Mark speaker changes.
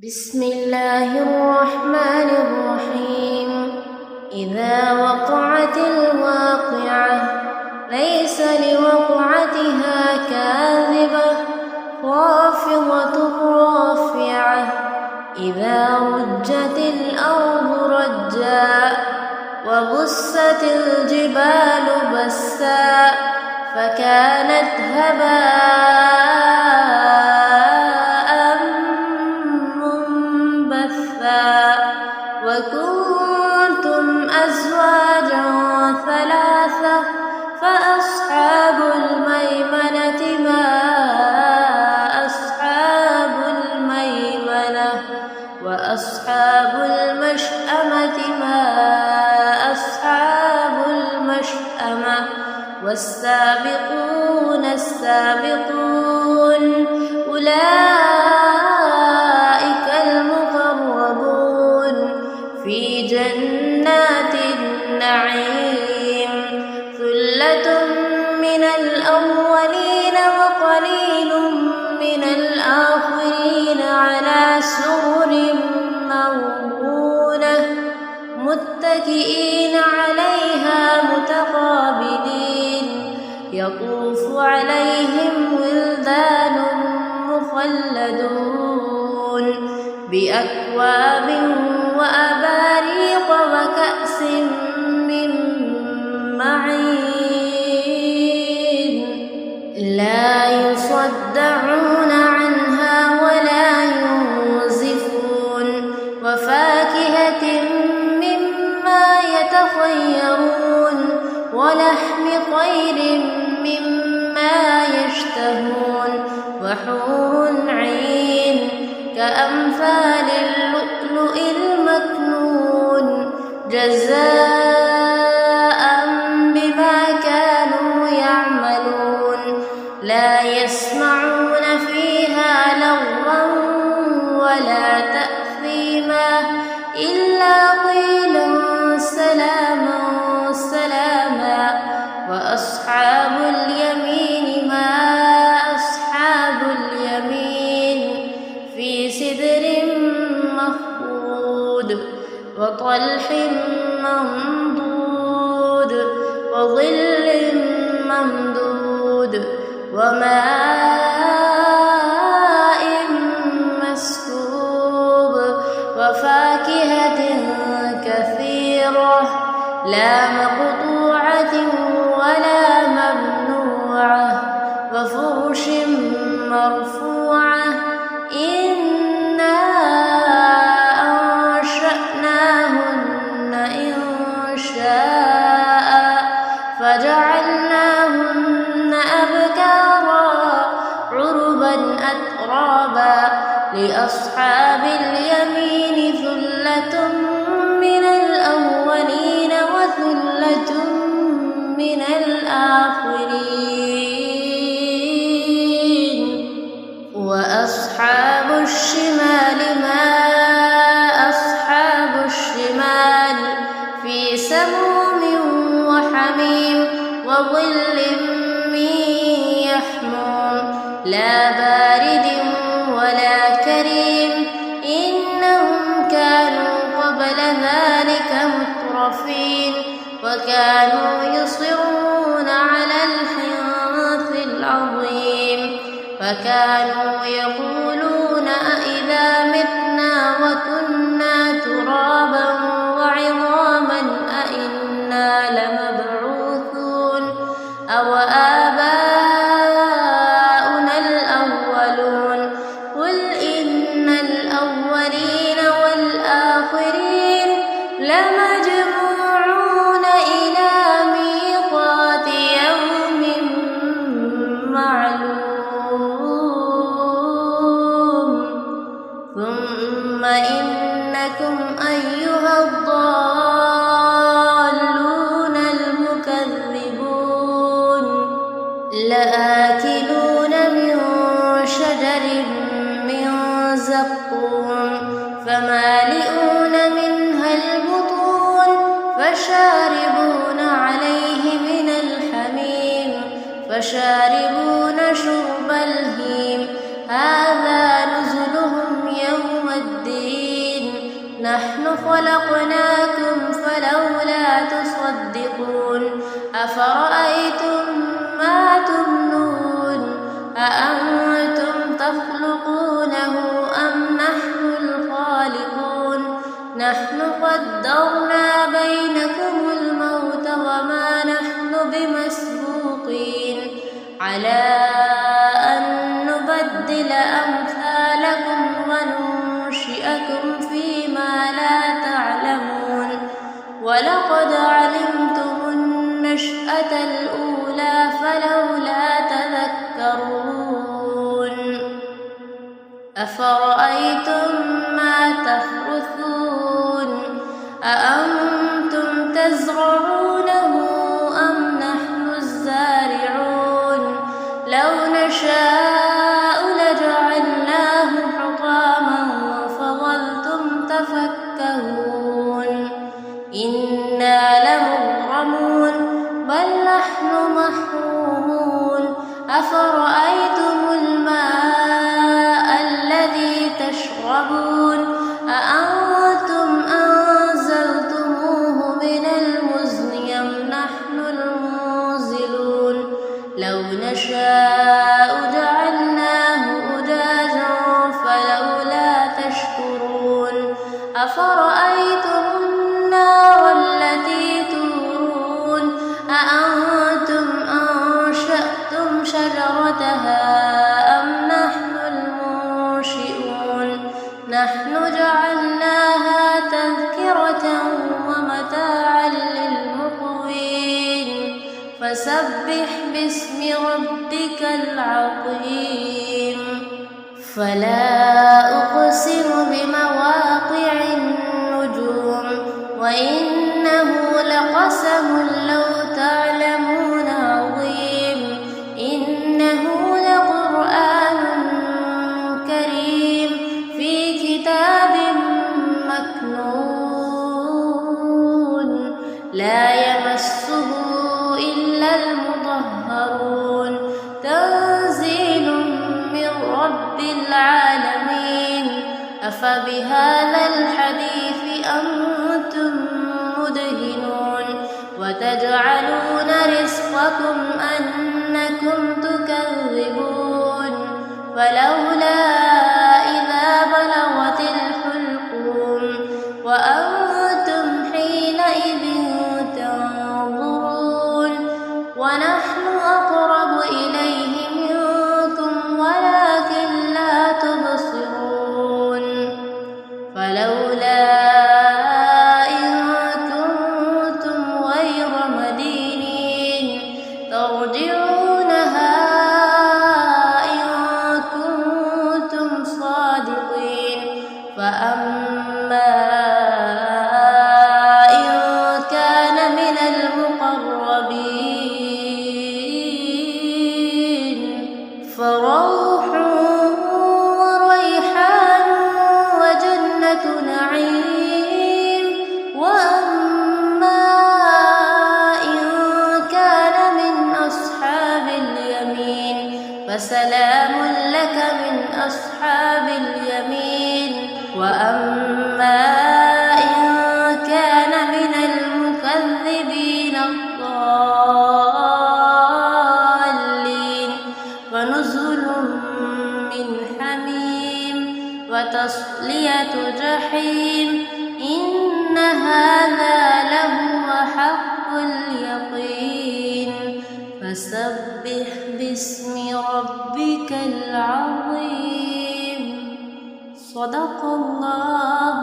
Speaker 1: بسم الله الرحمن الرحيم. إذا وقعت الواقعة ليس لوقعتها كاذبة خافضة رافعة. إذا رجت الأرض رجا وبست الجبال بسا فكانت هباء منبثا. وكنتم أزواجا ثلاثة فأصحاب الميمنة ما أصحاب الميمنة وأصحاب المشأمة ما أصحاب المشأمة والسابقون السابقون أولئك المقربون في جنات النعيم. ثلة من الأولين وقليل من الآخرين على سرر موضونة متكئين عليها متقابلين. يطوف عليهم ولدان مخلدون بأكواب وأباريق وكأس من معين لا يصدعون عنها ولا ينزفون. وفاكهة مما يتخيرون ولحم طير مما يشتهون. وحور عين كأمثال اللؤلؤ المكنون جزاء بما كانوا يعملون. لا يسمعون فيها لغوا ولا تأثيما إلا قيلا سلاما سلاما. وأصحاب اليمين ما أصحاب اليمين في سدر مخضود وطلح منضود وظل ممدود وماء مسكوب وفاكهة كثيرة لا مقطوعة ولا ممنوعة وفرش مرفوعة. إنا أنشأناهن إنشاء فجعلناهن أبكارا عربا أترابا. لأصحاب اليمين ثلة من الأولين وثلة من الآخرين. وأصحاب الشمال ما أصحاب الشمال في سموم وحميم وظل من يحموم لا بارد ولا كريم. إنهم كانوا قبل ذلك مترفين وكانوا يصرون على الحنث العظيم. فكانوا يقولون أإذا متنا وكنا ترابا وعظاما أإنا لمبعوثون أو آباؤنا الأولون. قل إن الأولين والآخرين لمجموعون إلى ميقات يوم معلوم. ثم إنكم أيها الضالون المكذبون لآكلون من شجر من زقوم فمالئون منها البطون فشاربون عليه من الحميم فشاربون شرب الهيم. هذا نزلهم يوم الدين خلقناكم فلولا تصدقون أفرأيتم ما تمنون أأنتم تخلقونه أم نحن الخالقون نحن قدرنا بينكم الموت وما نحن بمسبوقين على أن نبدل أمثالكم وننشئكم فيما لا تعلمون ولقد علمتم النشأة الأولى فلولا تذكرون أفرأيتم ما تحرثون أأنتم تزرعونه أم نحن الزارعون لو نشاء لجعلناه حطاما فظلتم تفكهون إنا لمغرمون بل نحن محرومون أفرأيتم الماء الذي تشربون أأنتم أنزلتموه من المزن أم نحن المنزلون لو نشاء جعلناه أجاجا فلولا تشكرون أفرأيتم النار التي تورون أأنتم أنشأتم شجرتها أم نحن المنشئون نحن جعلناها تذكرة ومتاعا للمقوين فسبح باسم ربك العظيم فلا أقسم بمواقع النجوم وإنه لقسم لو تعلمون عظيم إنه لقرآن كريم في كتاب مكنون لا يمسه إلا المطهرون تنزيل من رب العالمين أفبهذا الحديث أنتم مدهنون وتجعلون رزقكم أنكم تكذبون فلولا إذا بلغت الحلقوم وأنتم حينئذ تنظرون ونحن أقرب إليه منكم ولكن لا تبصرون فلولا إن كنتم غير مدينين ترجعونها إن كنتم صادقين فأما إن كان من المقربين فروح وريحان وجنة نعيم وأما إن كان من أصحاب اليمين فسلام لك من أصحاب اليمين وأما إن كان من المكذبين الضالين فنزل من حميم وتصلية جحيم إن هذا لهو حق اليقين فسبح باسم ربك العظيم صدق الله